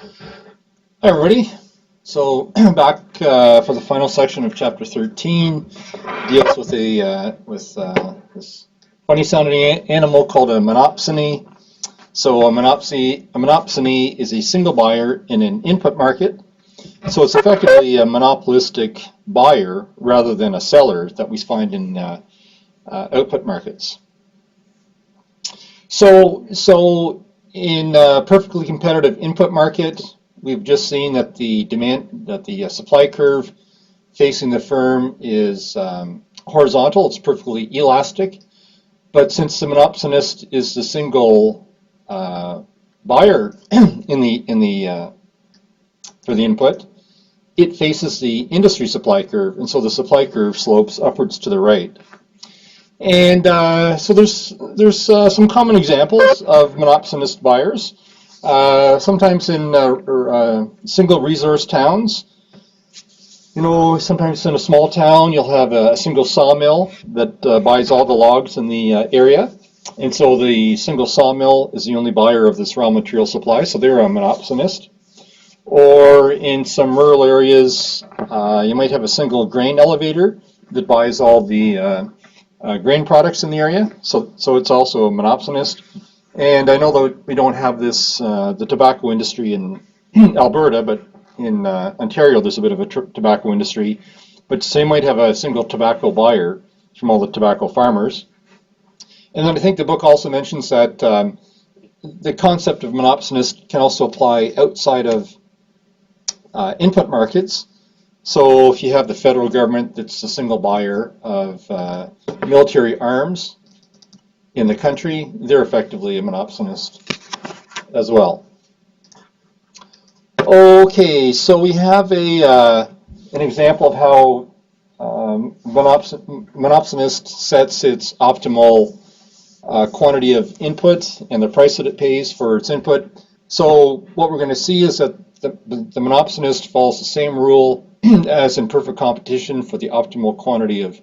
Hi everybody. So back for the final section of chapter 13 deals with this funny sounding animal called a monopsony. So a monopsony is a single buyer in an input market. So it's effectively a monopolistic buyer rather than a seller that we find in output markets. So in a perfectly competitive input market, we've just seen that the supply curve facing the firm is horizontal. It's perfectly elastic. But since the monopsonist is the single buyer for the input, it faces the industry supply curve, and so the supply curve slopes upwards to the right. And so there's some common examples of monopsonist buyers. Sometimes in single resource towns, sometimes in a small town you'll have a single sawmill that buys all the logs in the area, and so the single sawmill is the only buyer of this raw material supply, so they're a monopsonist. Or in some rural areas, you might have a single grain elevator that buys all the grain products in the area, so it's also a monopsonist. And I know that we don't have this, the tobacco industry in Alberta, but in Ontario there's a bit of a tobacco industry. But so you might have a single tobacco buyer from all the tobacco farmers. And then I think the book also mentions that the concept of monopsonist can also apply outside of input markets. So if you have the federal government that's a single buyer of military arms in the country, they're effectively a monopsonist as well. Okay, so we have an example of how monopsonist sets its optimal quantity of input and the price that it pays for its input. So what we're going to see is that the monopsonist follows the same rule as in perfect competition for the optimal quantity of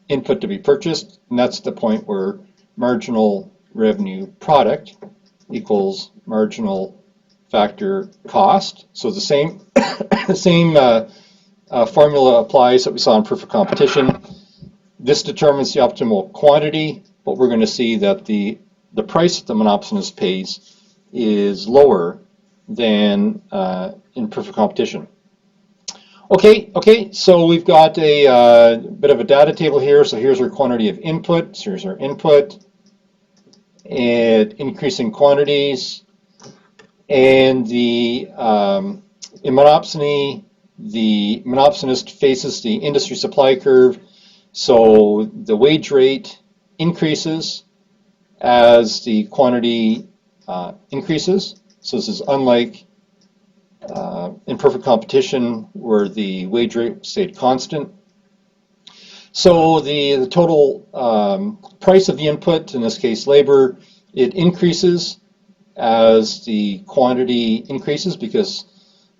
input to be purchased, and that's the point where marginal revenue product equals marginal factor cost. So the same formula applies that we saw in perfect competition. This determines the optimal quantity, but we're going to see that the price that the monopsonist pays is lower than in perfect competition. Okay, so we've got a bit of a data table here. So here's our quantity of input. So here's our input and increasing quantities. And in monopsony, the monopsonist faces the industry supply curve. So the wage rate increases as the quantity increases. So this is unlike in perfect competition where the wage rate stayed constant. So the total price of the input, in this case labor, it increases as the quantity increases because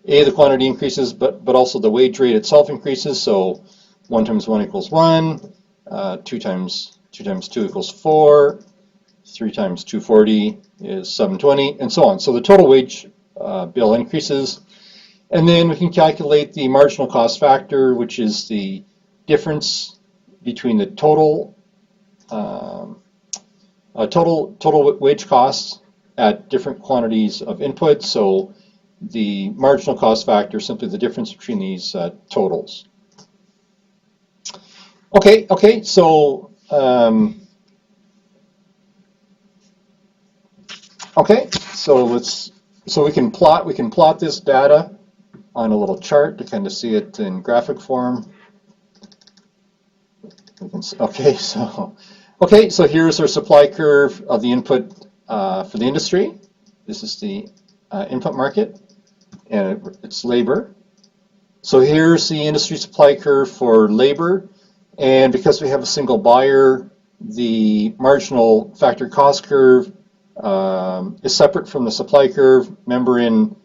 the quantity increases, but also the wage rate itself increases. So 1 times 1 equals 1, 2 times 2 equals 4, 3 times 240 is 720, and so on. So the total wage bill increases. And then we can calculate the marginal cost factor, which is the difference between the total wage costs at different quantities of input. So the marginal cost factor is simply the difference between these totals. Okay, so so we can plot this data on a little chart to kind of see it in graphic form. Okay, so here's our supply curve of the input for the industry. This is the input market, and it's labor. So here's the industry supply curve for labor, and because we have a single buyer, the marginal factor cost curve is separate from the supply curve. Remember, in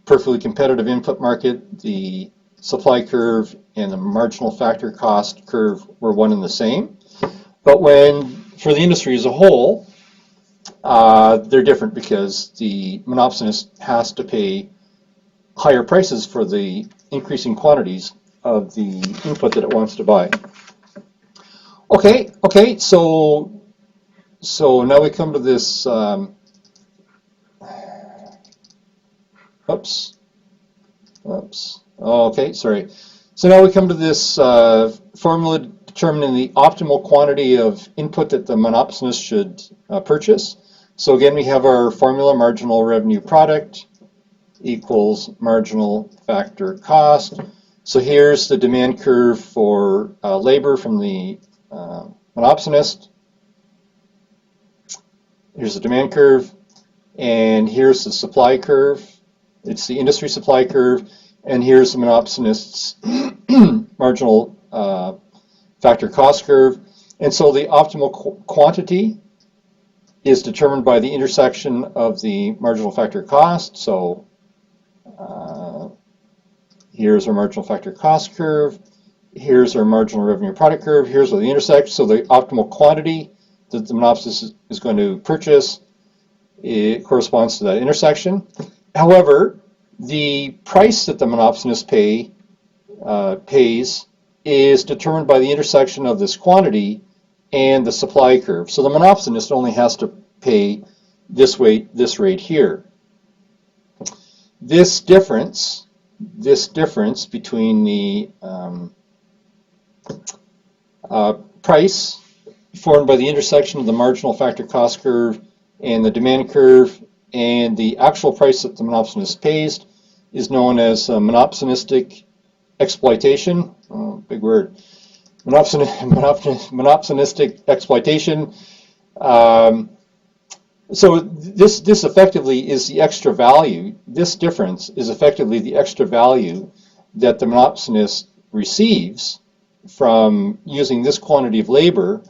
perfectly competitive input market, the supply curve and the marginal factor cost curve were one and the same. But for the industry as a whole, they're different because the monopsonist has to pay higher prices for the increasing quantities of the input that it wants to buy. Okay, so now we come to this, oops, okay, sorry. So now we come to this formula determining the optimal quantity of input that the monopsonist should purchase. So again, we have our formula, marginal revenue product equals marginal factor cost. So here's the demand curve for labor from the monopsonist. Here's the demand curve, and here's the supply curve. It's the industry supply curve, and here's the monopsonist's marginal factor cost curve. And so the optimal quantity is determined by the intersection of the marginal factor cost. So here's our marginal factor cost curve. Here's our marginal revenue product curve. Here's where the intersect. So the optimal quantity that the monopsonist is going to purchase, it corresponds to that intersection. However, the price that the monopsonist pays is determined by the intersection of this quantity and the supply curve. So the monopsonist only has to pay this rate here. This difference between the price formed by the intersection of the marginal factor cost curve and the demand curve and the actual price that the monopsonist pays is known as monopsonistic exploitation. Oh, big word. Monopsonistic exploitation. So this effectively is the extra value. This difference is effectively the extra value that the monopsonist receives from using this quantity of labor,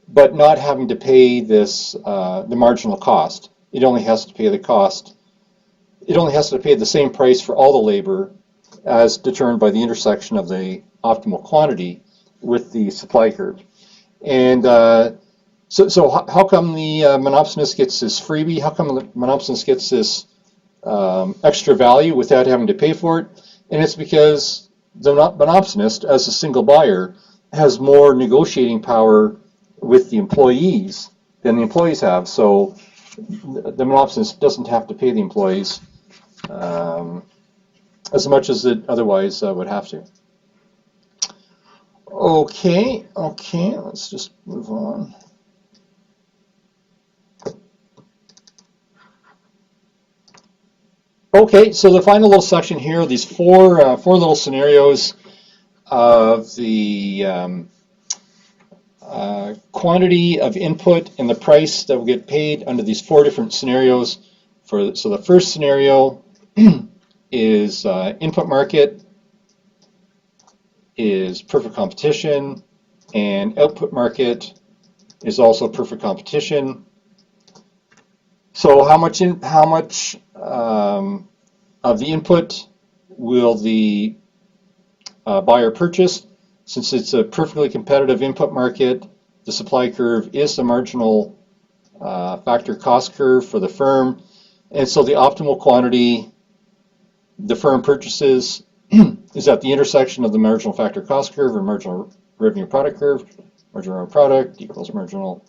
but not having to pay this the marginal cost. It only has to pay the cost. It only has to pay the same price for all the labor as determined by the intersection of the optimal quantity with the supply curve. And so how come the monopsonist gets this freebie? How come the monopsonist gets this extra value without having to pay for it? And it's because the monopsonist, as a single buyer, has more negotiating power with the employees than the employees have. So the monopsonist doesn't have to pay the employees as much as it otherwise would have to. Okay, let's just move on. Okay, so the final little section here, these four little scenarios of the quantity of input and the price that will get paid under these four different scenarios. So the first scenario is input market, is perfect competition, and output market is also perfect competition. So how much of the input will the buyer purchase? Since it's a perfectly competitive input market, the supply curve is the marginal factor cost curve for the firm, and so the optimal quantity the firm purchases is at the intersection of the marginal factor cost curve or marginal revenue product curve. Marginal revenue product equals marginal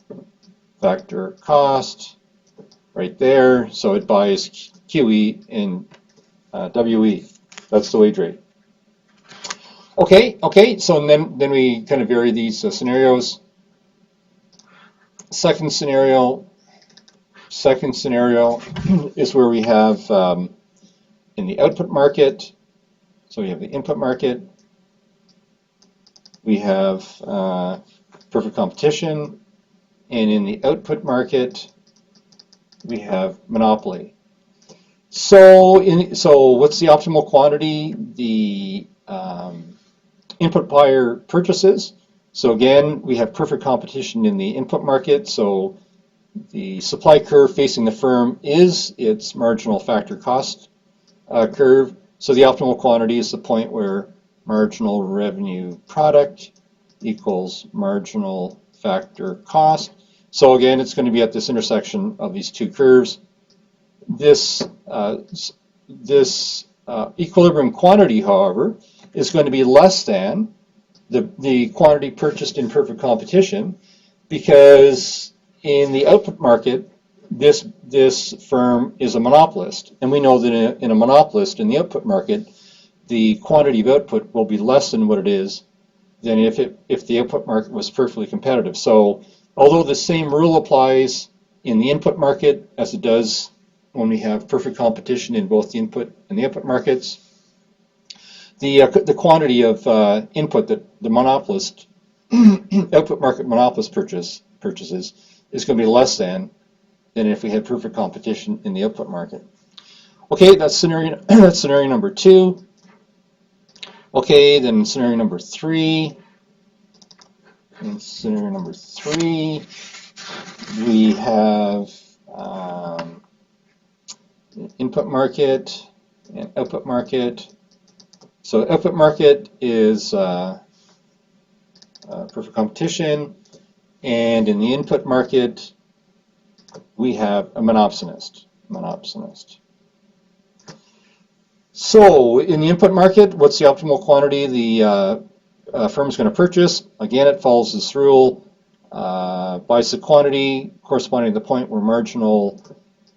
factor cost right there. So it buys QE and WE. That's the wage rate. Okay. So then we kind of vary these scenarios. Second scenario is where we have in the output market. So we have the input market. We have perfect competition, and in the output market, we have monopoly. So what's the optimal quantity the input buyer purchases? So again, we have perfect competition in the input market. So the supply curve facing the firm is its marginal factor cost curve. So the optimal quantity is the point where marginal revenue product equals marginal factor cost. So again, it's going to be at this intersection of these two curves. This equilibrium quantity, however, is going to be less than the quantity purchased in perfect competition, because in the output market, this firm is a monopolist, and we know that in a monopolist in the output market, the quantity of output will be less than what it is than if the output market was perfectly competitive. So although the same rule applies in the input market as it does when we have perfect competition in both the input and the output markets, the quantity of input that the monopolist output market monopolist purchases is going to be less than if we had perfect competition in the output market. Okay, that's scenario number 2. Okay, then scenario number 3. In scenario number 3, we have input market and output market. So output market is perfect competition, and in the input market, we have a monopsonist. So in the input market, what's the optimal quantity the firm is going to purchase? Again, it follows this rule. Buys the quantity corresponding to the point where marginal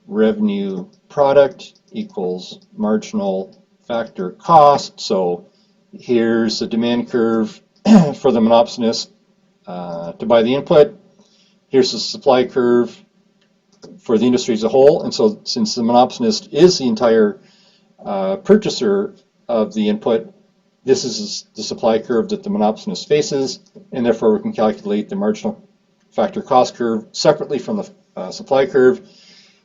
revenue product equals marginal factor cost. So here's the demand curve for the monopsonist to buy the input. Here's the supply curve for the industry as a whole. And so since the monopsonist is the entire purchaser of the input, this is the supply curve that the monopsonist faces, and therefore we can calculate the marginal factor cost curve separately from the supply curve.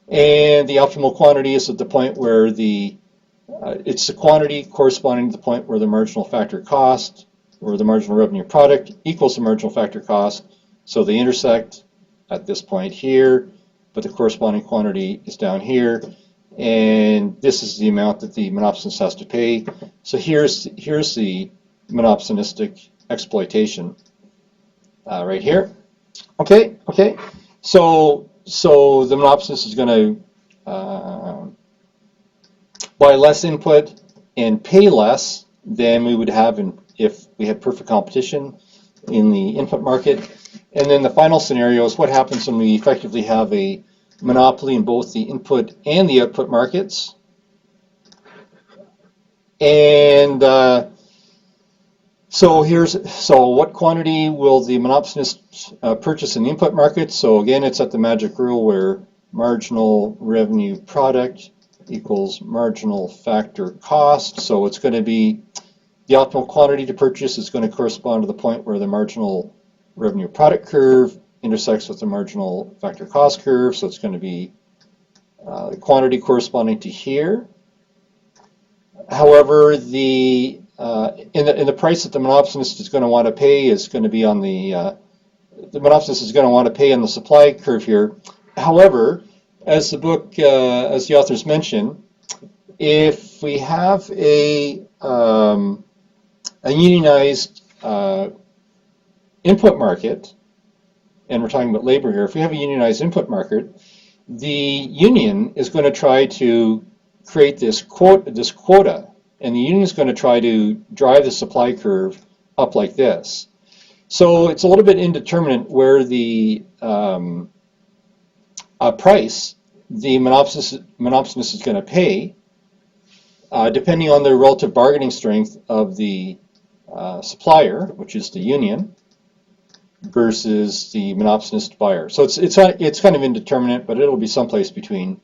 And the optimal quantity is at the point where it's the quantity corresponding to the point where the marginal factor cost, or the marginal revenue product, equals the marginal factor cost. So they intersect at this point here, but the corresponding quantity is down here, and this is the amount that the monopsonist has to pay. So here's the monopsonistic exploitation right here. Okay. So the monopsonist is going to buy less input and pay less than we would have if we had perfect competition in the input market. And then the final scenario is what happens when we effectively have a monopoly in both the input and the output markets. And so what quantity will the monopsonist purchase in the input market? So again, it's at the magic rule where marginal revenue product equals marginal factor cost. So it's going to be the optimal quantity to purchase is going to correspond to the point where the marginal revenue product curve intersects with the marginal factor cost curve. So it's going to be the quantity corresponding to here. However, in the price that the monopsonist is going to want to pay is going to be on the monopsonist is going to want to pay on the supply curve here. However, as the authors mention, if we have a unionized input market, and we're talking about labor here, if we have a unionized input market, the union is going to try to create this quota, and the union is going to try to drive the supply curve up like this. So it's a little bit indeterminate where the price the monopsonist is going to pay, depending on the relative bargaining strength of the supplier, which is the union, versus the monopsonist buyer. So it's kind of indeterminate, but it'll be someplace between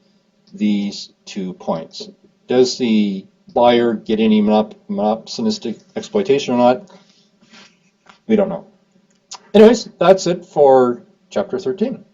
these 2 points. Does the buyer get any monopsonistic exploitation or not? We don't know. Anyways, that's it for chapter 13.